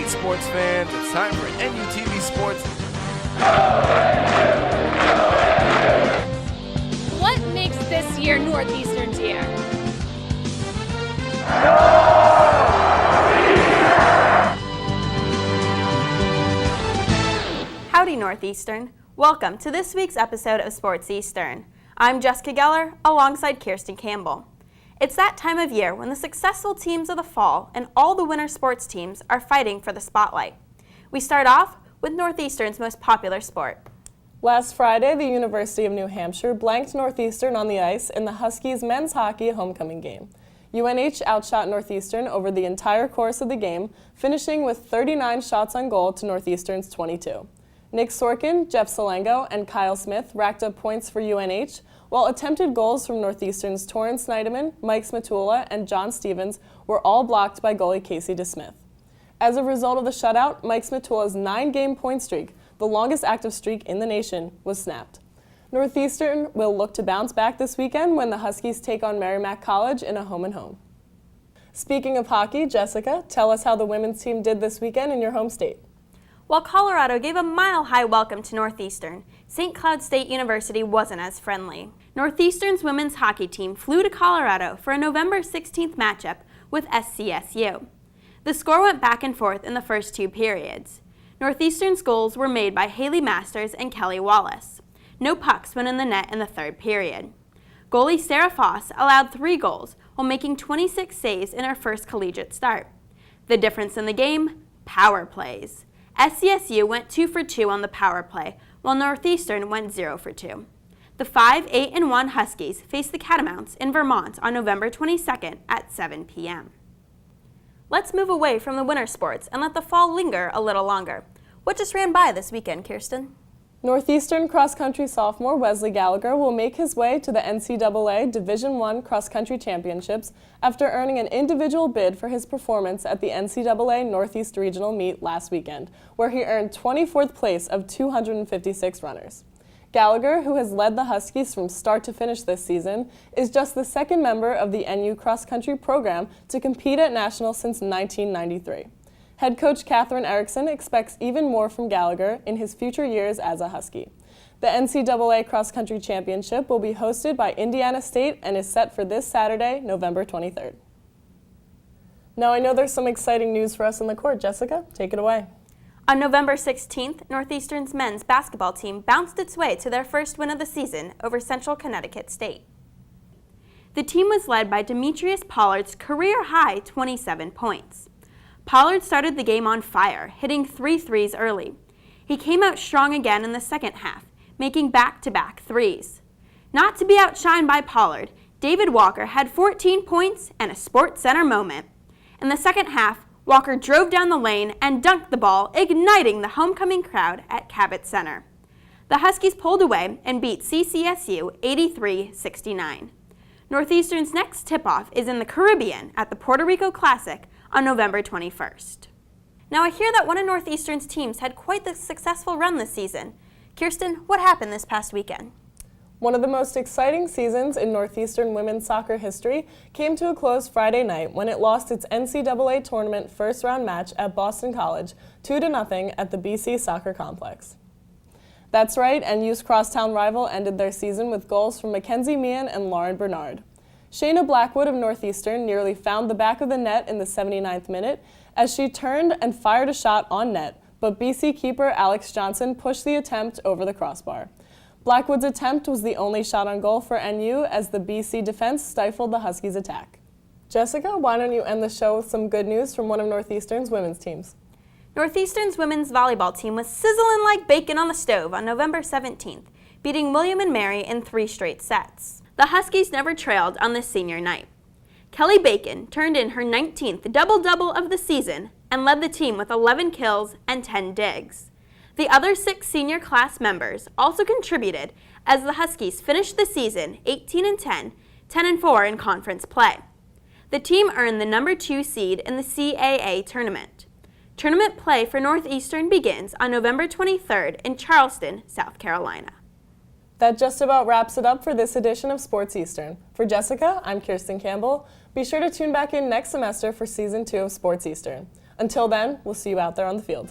right, sports fans, it's time for NUTV Sports. What makes this year Northeastern's year? Howdy, Northeastern. Welcome to this week's episode of Sportseastern. I'm Jessica Geller, alongside Kirsten Campbell. It's that time of year when the successful teams of the fall and all the winter sports teams are fighting for the spotlight. We start off with Northeastern's most popular sport. Last Friday, the University of New Hampshire blanked Northeastern on the ice in the Huskies men's hockey homecoming game. UNH outshot Northeastern over the entire course of the game, finishing with 39 shots on goal to Northeastern's 22. Nick Sorkin, Jeff Salengo, and Kyle Smith racked up points for UNH, while attempted goals from Northeastern's Torrance Snyderman, Mike Smatula, and John Stevens were all blocked by goalie Casey DeSmith. As a result of the shutout, Mike Smatula's 9-game point streak, the longest active streak in the nation, was snapped. Northeastern will look to bounce back this weekend when the Huskies take on Merrimack College in a home-and-home. Speaking of hockey, Jessica, tell us how the women's team did this weekend in your home state. While Colorado gave a mile-high welcome to Northeastern, St. Cloud State University wasn't as friendly. Northeastern's women's hockey team flew to Colorado for a November 16th matchup with SCSU. The score went back and forth in the first two periods. Northeastern's goals were made by Haley Masters and Kelly Wallace. No pucks went in the net in the third period. Goalie Sarah Foss allowed 3 goals while making 26 saves in her first collegiate start. The difference in the game? Power plays. SCSU went 2 for 2 on the power play, while Northeastern went 0 for 2. The 5-8-1 Huskies faced the Catamounts in Vermont on November 22nd at 7 p.m. Let's move away from the winter sports and let the fall linger a little longer. What just ran by this weekend, Kirsten? Northeastern cross-country sophomore Wesley Gallagher will make his way to the NCAA Division I cross-country championships after earning an individual bid for his performance at the NCAA Northeast Regional Meet last weekend, where he earned 24th place of 256 runners. Gallagher, who has led the Huskies from start to finish this season, is just the second member of the NU cross-country program to compete at nationals since 1993. Head coach Catherine Erickson expects even more from Gallagher in his future years as a Husky. The NCAA Cross Country Championship will be hosted by Indiana State and is set for this Saturday, November 23rd. Now I know there's some exciting news for us in the court. Jessica, take it away. On November 16th, Northeastern's men's basketball team bounced its way to their first win of the season over Central Connecticut State. The team was led by Demetrius Pollard's career-high 27 points. Pollard started the game on fire, hitting 3 threes early. He came out strong again in the second half, making back-to-back threes. Not to be outshined by Pollard, David Walker had 14 points and a SportsCenter moment. In the second half, Walker drove down the lane and dunked the ball, igniting the homecoming crowd at Cabot Center. The Huskies pulled away and beat CCSU 83-69. Northeastern's next tip-off is in the Caribbean at the Puerto Rico Classic on November 21st. Now I hear that one of Northeastern's teams had quite the successful run this season. Kirsten, what happened this past weekend? One of the most exciting seasons in Northeastern women's soccer history came to a close Friday night when it lost its NCAA tournament first-round match at Boston College 2-0 at the BC Soccer Complex. That's right, NU's crosstown rival ended their season with goals from Mackenzie Meehan and Lauren Bernard. Shayna Blackwood of Northeastern nearly found the back of the net in the 79th minute as she turned and fired a shot on net, but BC keeper Alex Johnson pushed the attempt over the crossbar. Blackwood's attempt was the only shot on goal for NU as the BC defense stifled the Huskies' attack. Jessica, why don't you end the show with some good news from one of Northeastern's women's teams? Northeastern's women's volleyball team was sizzling like bacon on the stove on November 17th, beating William & Mary in 3 straight sets. The Huskies never trailed on this senior night. Kelly Bacon turned in her 19th double-double of the season and led the team with 11 kills and 10 digs. The other 6 senior class members also contributed as the Huskies finished the season 18-10, 10-4 in conference play. The team earned the number 2 seed in the CAA tournament. Tournament play for Northeastern begins on November 23rd in Charleston, South Carolina. That just about wraps it up for this edition of Sportseastern. For Jessica, I'm Kirsten Campbell. Be sure to tune back in next semester for Season 2 of Sportseastern. Until then, we'll see you out there on the field.